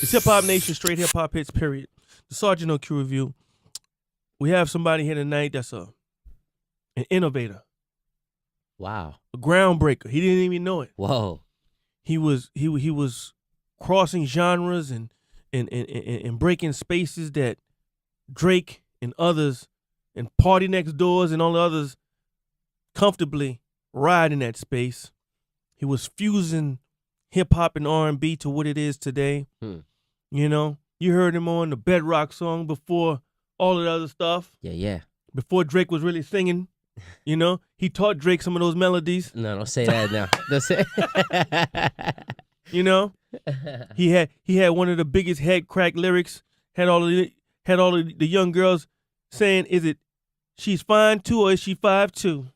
It's Hip Hop Nation, straight hip hop hits, period. The Sarge No Q Review. We have somebody here tonight that's an innovator, Wow. a groundbreaker. He didn't even know it. Whoa. He was crossing genres and breaking spaces that Drake and others and Party Next Doors and all the others comfortably ride in that space. He was fusing hip hop and R&B to what it is today. You know, you heard him on the Bedrock song before all of the other stuff. Yeah. Before Drake was really singing, you know, he taught Drake some of those melodies. No, don't say that now. Don't say. You know, he had one of the biggest head crack lyrics. Had all of the young girls saying, "Is it she's fine too, or is she 5'2"?"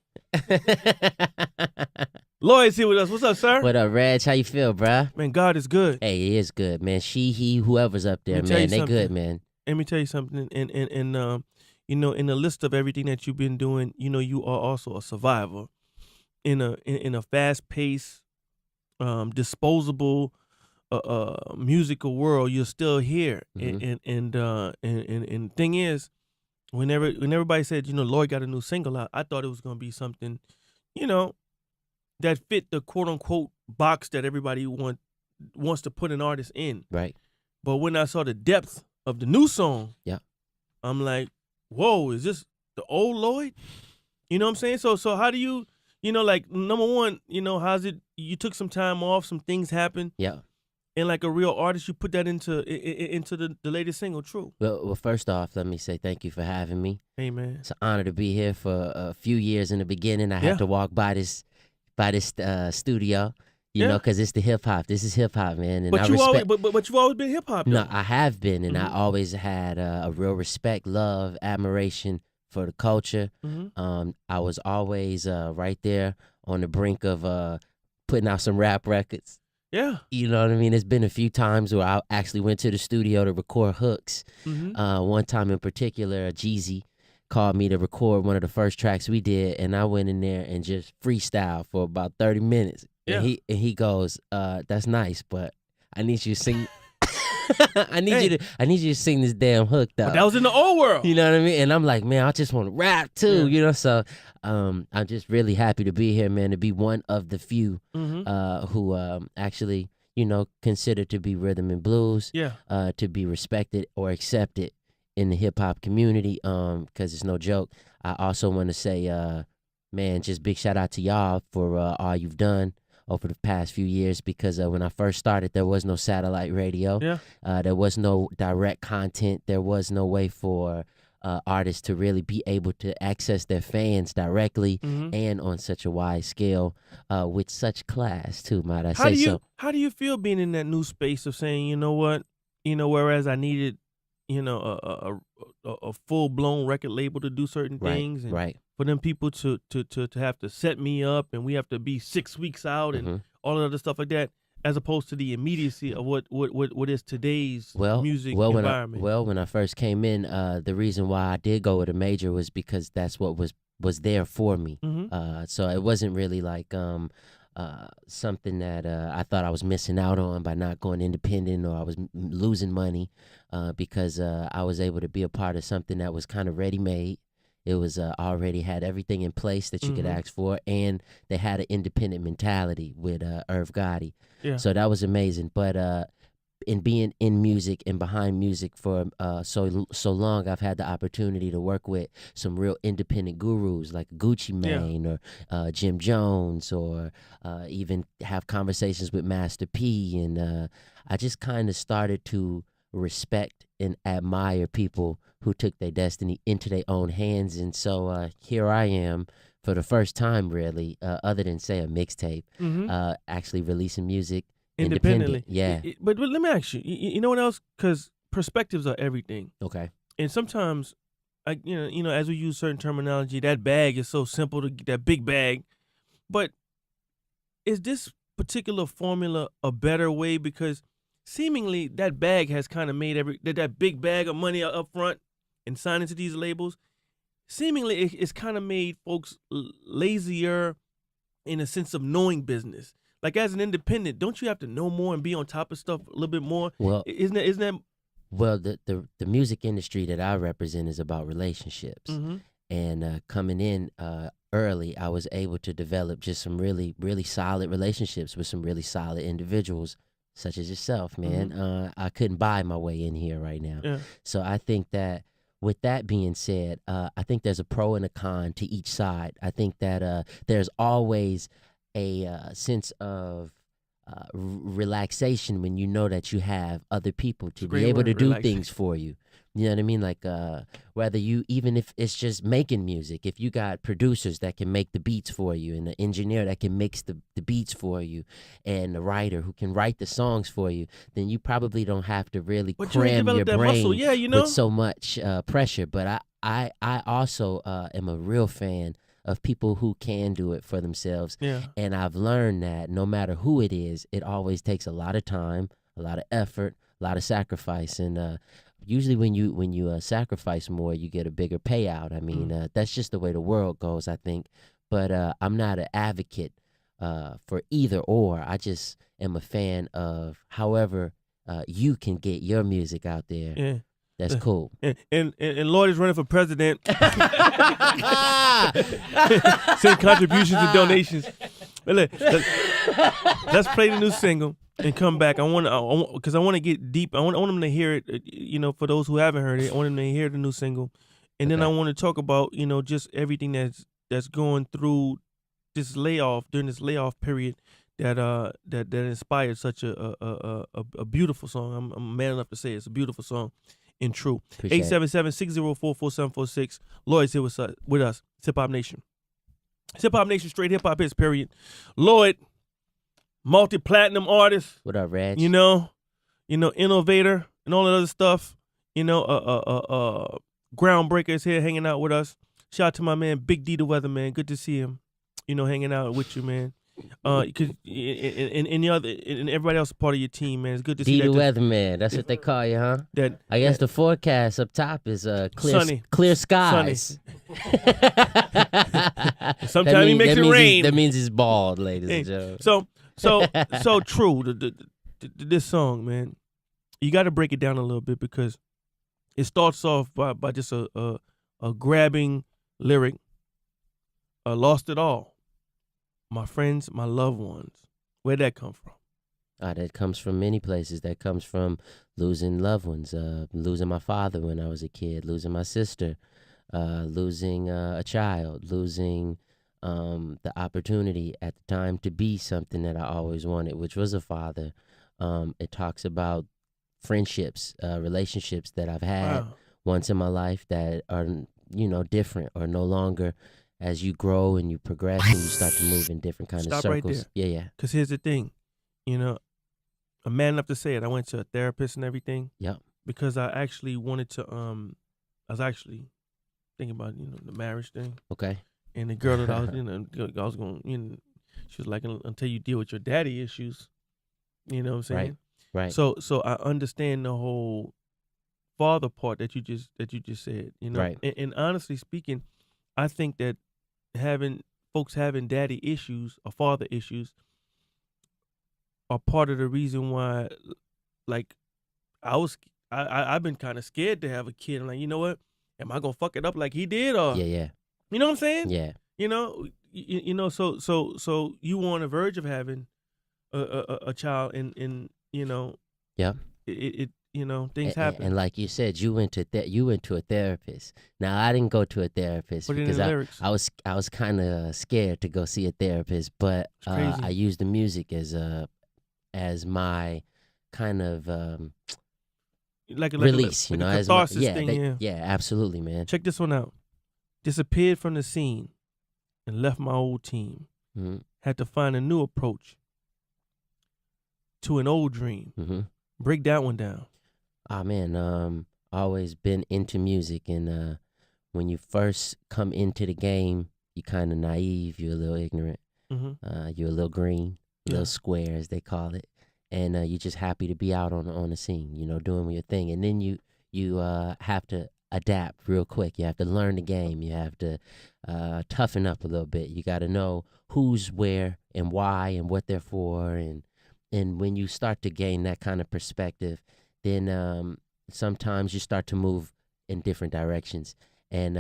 Lloyd's here with us. What's up, sir? What up, Reg? How you feel, bruh? Man, God is good. Hey, he is good, man. She, he, whoever's up there, man, they good, man. Let me tell you something. And you know, in the list of everything that you've been doing, you know, you are also a survivor in a fast-paced, disposable, musical world. You're still here. Mhm. And thing is, when everybody said, you know, Lloyd got a new single out, I thought it was gonna be something, you know, that fit the quote unquote box that everybody wants to put an artist in. Right. But when I saw the depth of the new song, Yeah. I'm like, whoa, is this the old Lloyd? You know what I'm saying? So how do you know, like, number one, you know, how's it? You took some time off, some things happened. Yeah. And like a real artist, you put that into the latest single, True. Well, first off, let me say thank you for having me. Hey, man. It's an honor to be here for a few years in the beginning. I had to walk by this studio, you know, because it's the hip hop. This is hip hop, man. And but you've always been hip hop. No, I have been, and I always had a real respect, love, admiration for the culture. I was always right there on the brink of putting out some rap records. Yeah. You know what I mean? There's been a few times where I actually went to the studio to record hooks. One time in particular, Jeezy called me to record one of the first tracks we did, and I went in there and just freestyle for about 30 minutes. Yeah. And he goes, "That's nice, but I need you to sing." I need you to sing this damn hook though. But that was in the old world. You know what I mean? And I'm like, man, I just want to rap too. You know, so I'm just really happy to be here, man. To be one of the few who actually, you know, considered to be rhythm and blues. Yeah. To be respected or accepted in the hip hop community. Because it's no joke. I also want to say, man, just big shout out to y'all for all you've done over the past few years, because when I first started, there was no satellite radio. Yeah. There was no direct content. There was no way for artists to really be able to access their fans directly and on such a wide scale with such class too, might I say so. How do you feel being in that new space of saying, you know what, you know, whereas I needed, you know, a full blown record label to do certain things, and for them people to have to set me up, and we have to be 6 weeks out and all of the other stuff like that, as opposed to the immediacy of what is today's music environment. When I first came in, the reason why I did go with a major was because that's what was there for me. So it wasn't really like something that I thought I was missing out on by not going independent, or I was losing money, because I was able to be a part of something that was kind of ready-made. It was already had everything in place that you could ask for, and they had an independent mentality with Irv Gotti. Yeah. So that was amazing. But in being in music and behind music for so long, I've had the opportunity to work with some real independent gurus like Gucci Mane or Jim Jones, or even have conversations with Master P. And I just kind of started to respect and admire people who took their destiny into their own hands. And so here I am for the first time, really, other than, say, a mixtape, actually releasing music independently. Yeah. But let me ask you, you know what else? Because perspectives are everything. Okay. And sometimes, you know, as we use certain terminology, that bag is so simple to get, that big bag. But is this particular formula a better way? Because seemingly that bag has kind of made that big bag of money up front and signing to these labels, seemingly it's kind of made folks lazier in a sense of knowing business. Like as an independent, don't you have to know more and be on top of stuff a little bit more? Well, Isn't that? well, the music industry that I represent is about relationships. Mm-hmm. And coming in early, I was able to develop just some really, really solid relationships with some really solid individuals, such as yourself, man. I couldn't buy my way in here right now. Yeah. So I think that with that being said, I think there's a pro and a con to each side. I think that there's always a sense of relaxation when you know that you have other people to be able to do things for you. You know what I mean? Like whether you, even if it's just making music, if you got producers that can make the beats for you and the engineer that can mix the beats for you and the writer who can write the songs for you, then you probably don't have to really cram your brain with so much pressure. But I also am a real fan of people who can do it for themselves. Yeah. And I've learned that no matter who it is, it always takes a lot of time, a lot of effort, a lot of sacrifice. And usually when you sacrifice more, you get a bigger payout. I mean, that's just the way the world goes, I think. But I'm not an advocate for either or. I just am a fan of however you can get your music out there. Yeah. That's cool. And Lloyd is running for president. Send contributions and donations. But let's play the new single and come back. I want to get deep. I want them to hear it. You know, for those who haven't heard it, I want them to hear the new single, and then I want to talk about just everything that's going through this layoff during this layoff period that inspired such a beautiful song. I'm man enough to say it's a beautiful song. And true. 877-604-4746. Lloyd's here with us. Hip Hop Nation. Hip Hop Nation, straight hip hop hits, period. Lloyd, multi-platinum artist. What up, Reg? Innovator and all that other stuff. Groundbreaker is here hanging out with us. Shout out to my man Big D the Weatherman. Good to see him. Hanging out with you, man. Cause and everybody else is part of your team, man. It's good to see the Weatherman. That's what they call you, huh? I guess the forecast up top is clear skies. Sometimes he makes it rain. That means he's bald, ladies and gentlemen. So true. This song, man, you got to break it down a little bit because it starts off by just a grabbing lyric. Lost it all. My friends, my loved ones. Where'd that come from? That comes from many places. That comes from losing loved ones, losing my father when I was a kid, losing my sister, losing a child, losing the opportunity at the time to be something that I always wanted, which was a father. It talks about friendships, relationships that I've had once in my life that are, different or no longer. As you grow and you progress and you start to move in different kind of circles. Stop right there. Yeah. Because here's the thing, I'm man enough to say it. I went to a therapist and everything. Yeah. Because I actually wanted to, I was actually thinking about, the marriage thing. Okay. And the girl that I was, I was going, she was like, until you deal with your daddy issues, you know what I'm saying? Right. So I understand the whole father part that you just said, Right. And honestly speaking, I think that folks having daddy issues or father issues are part of the reason why, like, I've been kind of scared to have a kid. I'm like, you know what? Am I gonna fuck it up like he did? Or yeah. You know what I'm saying? Yeah. So you were on the verge of having a child, and yeah. Things happen. And like you said, you went to a therapist. Now I didn't go to a therapist because I was kind of scared to go see a therapist, but I used the music as my kind of release, like a catharsis thing. Yeah, absolutely, man. Check this one out. Disappeared from the scene and left my old team. Mm-hmm. Had to find a new approach to an old dream. Mm-hmm. Break that one down. Man, always been into music, and when you first come into the game, you're kind of naive, you're a little ignorant, you're a little green, a little square as they call it, and you're just happy to be out on the scene, doing your thing, and then you have to adapt real quick. You have to learn the game. You have to toughen up a little bit. You got to know who's where and why and what they're for. And when you start to gain that kind of perspective, then sometimes you start to move in different directions. And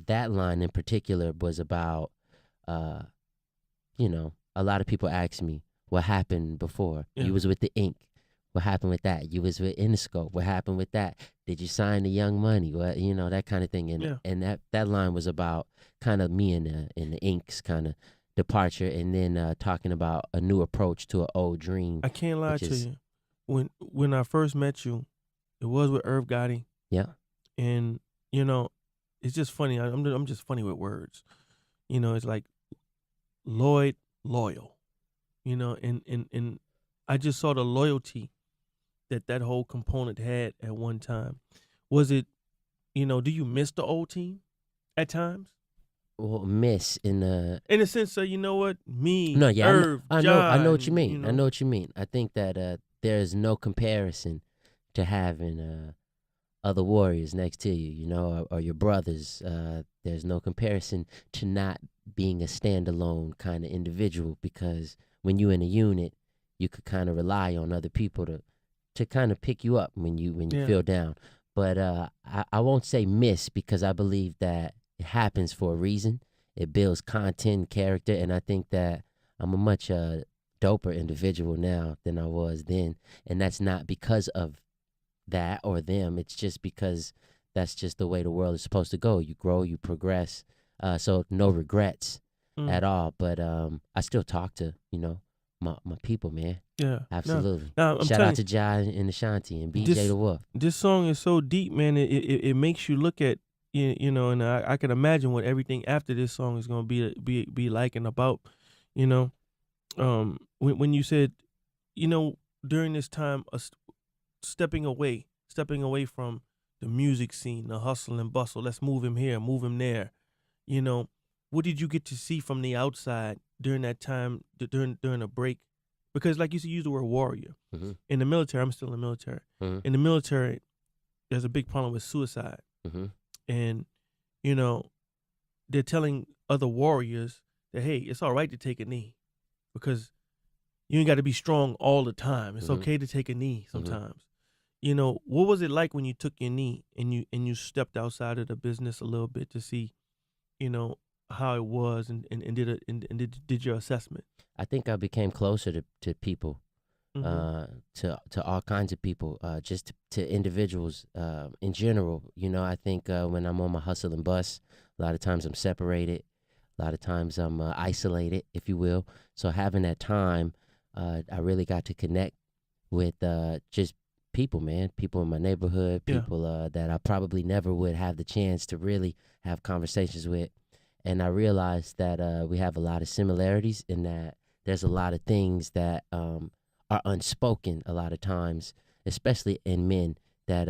that line in particular was about, a lot of people ask me, what happened before? Yeah. You was with the Ink. What happened with that? You was with Interscope. What happened with that? Did you sign the Young Money? What, that kind of thing. And that line was about kind of me and the Ink's kind of departure, and then talking about a new approach to an old dream. I can't lie to you. When I first met you, it was with Irv Gotti. Yeah. And it's just funny. I'm just funny with words. It's like Lloyd, loyal. And I just saw the loyalty that whole component had at one time. Was it, do you miss the old team at times? Well, miss in the sense of, me, no, yeah, Irv, I John, know what you mean. I know what you mean. I think that there's no comparison to having other warriors next to you, or your brothers. There's no comparison to not being a standalone kind of individual, because when you're in a unit, you could kind of rely on other people to kind of pick you up when you feel down. But I won't say miss, because I believe that it happens for a reason. It builds content, character, and I think that I'm a much doper individual now than I was then. And that's not because of that or them. It's just because that's just the way the world is supposed to go. You grow, you progress. So no regrets at all. But I still talk to, my people, man. Yeah. Absolutely. No, Shout out to Jai and Ashanti and BJ the Wolf. This song is so deep, man. It makes you look at, and I can imagine what everything after this song is going to be like and about, when you said, during this time, stepping away from the music scene, the hustle and bustle. Let's move him here, move him there. What did you get to see from the outside during that time, during a break? Because like you said, you used the word warrior. Mm-hmm. In the military, I'm still in the military. Mm-hmm. In the military, there's a big problem with suicide. Mm-hmm. And, they're telling other warriors that, hey, it's all right to take a knee, because you ain't got to be strong all the time. It's okay to take a knee sometimes. What was it like when you took your knee and you stepped outside of the business a little bit to see, how it was and did your assessment? I think I became closer to people, to all kinds of people, just to individuals in general. I think when I'm on my hustle and bus, a lot of times I'm separated. A lot of times I'm isolated, if you will. So having that time, I really got to connect with just people, man. People in my neighborhood, people that I probably never would have the chance to really have conversations with. And I realized that we have a lot of similarities, in that there's a lot of things that are unspoken a lot of times, especially in men, that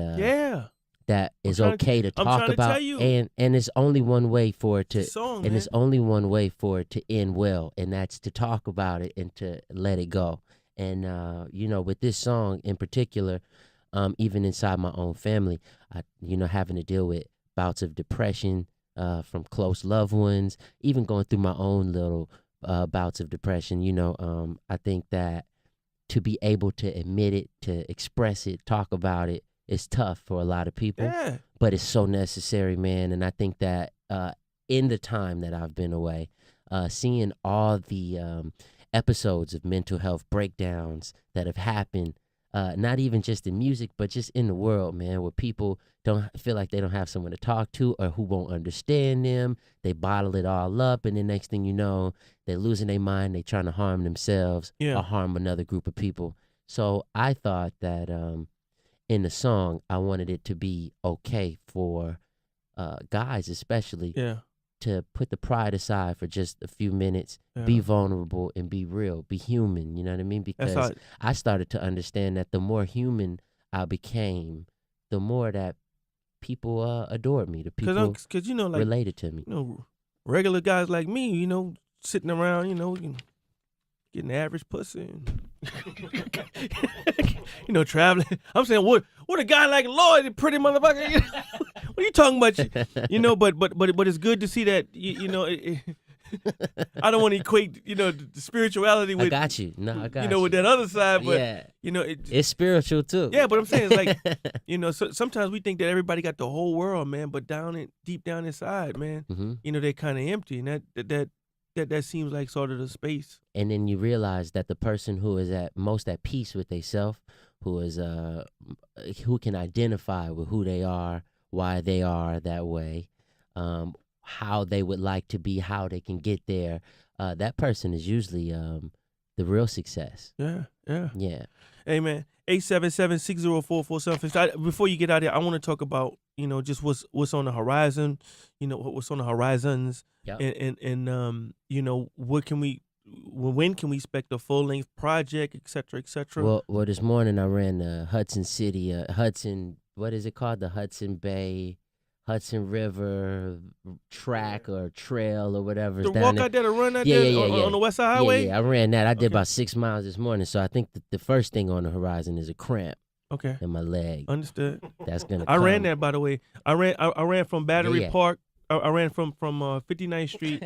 that is okay to talk about, and it's only one way for it to it's only one way for it to end well, and that's to talk about it and to let it go. And with this song in particular, even inside my own family, having to deal with bouts of depression from close loved ones, even going through my own little bouts of depression. I think that to be able to admit it, to express it, talk about it, is tough for a lot of people, but it's so necessary, man. And I think that in the time that I've been away, seeing all the episodes of mental health breakdowns that have happened, not even just in music, but just in the world, man, where people don't feel like they don't have someone to talk to, or who won't understand them. They bottle it all up, and the next thing you know, they're losing their mind. They're trying to harm themselves or harm another group of people. So I thought that in the song, I wanted it to be okay for guys especially to put the pride aside for just a few minutes, be vulnerable and be real, be human, you know what I mean? Because I started to understand that the more human I became, the more that people adored me, the people Cause like, related to me. Regular guys like me, sitting around, getting average pussy and, traveling. I'm saying, what a guy like Lloyd, the pretty motherfucker, What are you talking about? You know, but it's good to see that you know. I don't want to equate the spirituality with. I got you. No, I got you. With that other side, but yeah, it's spiritual too. Yeah, but I'm saying it's like so sometimes we think that everybody got the whole world, man, but deep down inside, man, they're kind of empty, and that seems like sort of the space. And then you realize that the person who is most at peace with themselves, who can identify with who they are, why they are that way, how they would like to be, how they can get there, that person is usually the real success. Yeah. Hey, man, 877-604-4750. Before you get out of here, I want to talk about just what's on the horizon, what's on the horizons, yep. and when can we expect a full length project, et cetera, et cetera. Well, this morning I ran the what is it called, the Hudson River track or trail or whatever. The walk out there to run out on the West Side Highway? Yeah, I ran that. I did about 6 miles this morning, so I think the first thing on the horizon is a cramp. Okay. In my leg. Understood. That's gonna. I ran that, by the way. I ran from Battery Park. I ran from 59th Street.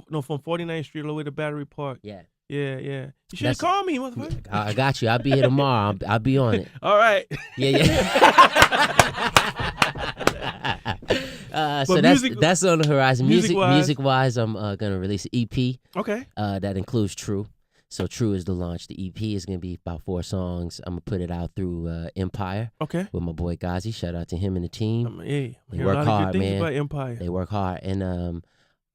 No, from 49th Street all the way to Battery Park. Yeah. You should have called me, motherfucker. I got you. I'll be here tomorrow. I'll be on it. All right. So that's on the horizon. Music-wise, I'm gonna release an EP. Okay. That includes True. So True is the launch. The EP is gonna be about 4 songs. I'm gonna put it out through Empire. Okay. With my boy Ghazi. Shout out to him and the team. They work hard, man. About Empire. They work hard, and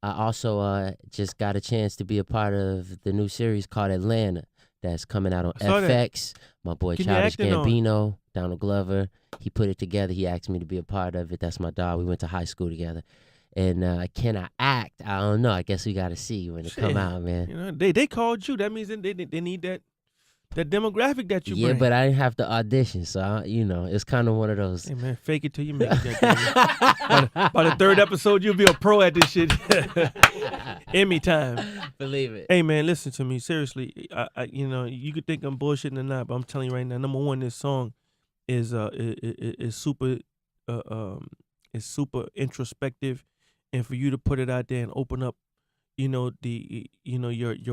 I also just got a chance to be a part of the new series called Atlanta that's coming out on FX. My boy Childish Gambino, Donald Glover, he put it together. He asked me to be a part of it. That's my dog. We went to high school together. And can I act? I don't know. I guess we got to see when it come out, man. They called you. That means they need that demographic that you bring. Yeah, but I didn't have to audition, so it's kind of one of those. Hey man, fake it till you make it. By the 3rd episode, you'll be a pro at this shit. Emmy time. Believe it. Hey man, listen to me seriously. I you could think I'm bullshitting or not, but I'm telling you right now. Number one, this song is super introspective, and for you to put it out there and open up your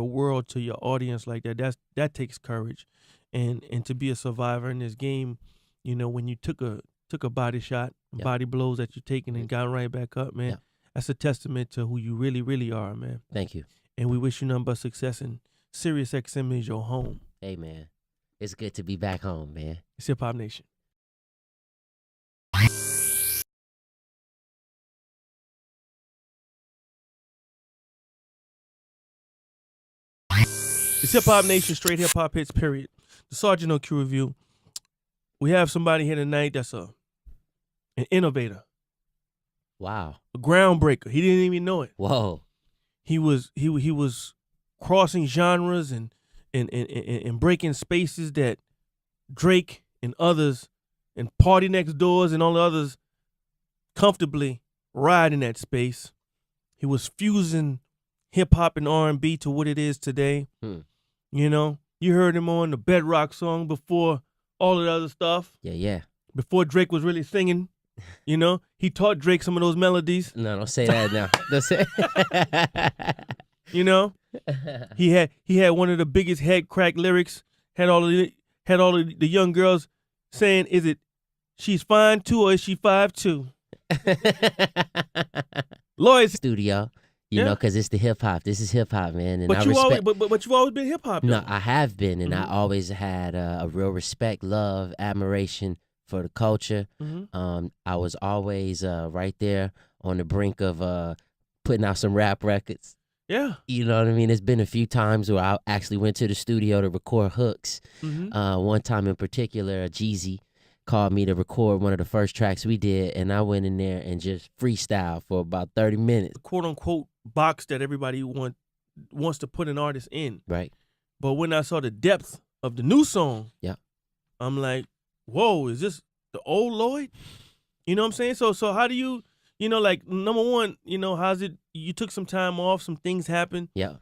world to your audience like that takes courage, and to be a survivor in this game, when you took a body shot, body blows that you're taking and got right back up, man. That's a testament to who you really, really are, man. Thank you. And we wish you nothing but success, and Sirius XM is your home. Hey man, it's good to be back home, man. It's Hip Hop Nation. It's Hip Hop Nation, straight hip hop hits, period. The Sarge No Q Revue. We have somebody here tonight that's an innovator. Wow. A groundbreaker. He didn't even know it. Whoa. He was crossing genres and breaking spaces that Drake and others and Party Next Doors and all the others comfortably ride in that space. He was fusing hip hop and R&B to what it is today. You heard him on the Bedrock song before all of the other stuff. Yeah. Before Drake was really singing, he taught Drake some of those melodies. No, don't say that now. Don't say. He had one of the biggest head crack lyrics. Had all of the young girls saying, "Is it she's fine too, or is she 5'2"? Lloyd's studio. Because it's the hip hop. This is hip hop, man. And but you've always been hip hop. No, I have been, and I always had a real respect, love, admiration for the culture. I was always right there on the brink of putting out some rap records. Yeah. You know what I mean? There's been a few times where I actually went to the studio to record hooks. One time in particular, Jeezy called me to record one of the first tracks we did, and I went in there and just freestyle for about 30 minutes. The quote-unquote box that everybody wants to put an artist in. Right. But when I saw the depth of the new song, I'm like, whoa, is this the old Lloyd? You know what I'm saying? So how do you, like, number one, how's it, you took some time off, some things happened. Yeah.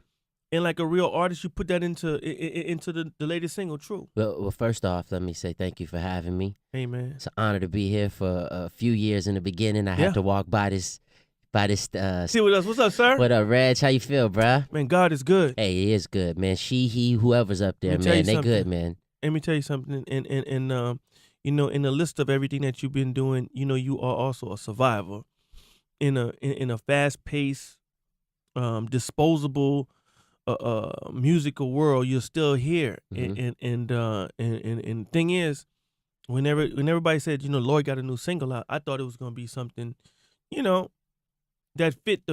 and like a real artist, you put that into the latest single, True. Well, first off, let me say thank you for having me. Hey man. It's an honor to be here for a few years in the beginning. I Yeah. had to walk by this. See with us. What's up, sir? What up, Reg? How you feel, bruh? Man, God is good. Hey, he is good, man. She, he, whoever's up there, Let me tell man, you they good, something. man. Let me tell you something. And you know, in the list of everything that you've been doing, you know, you are also a survivor in a fast-paced, disposable, musical world. You're still here. Mhm. And thing is, when everybody said, you know, Lloyd got a new single out, I thought it was gonna be something, you know, that fit the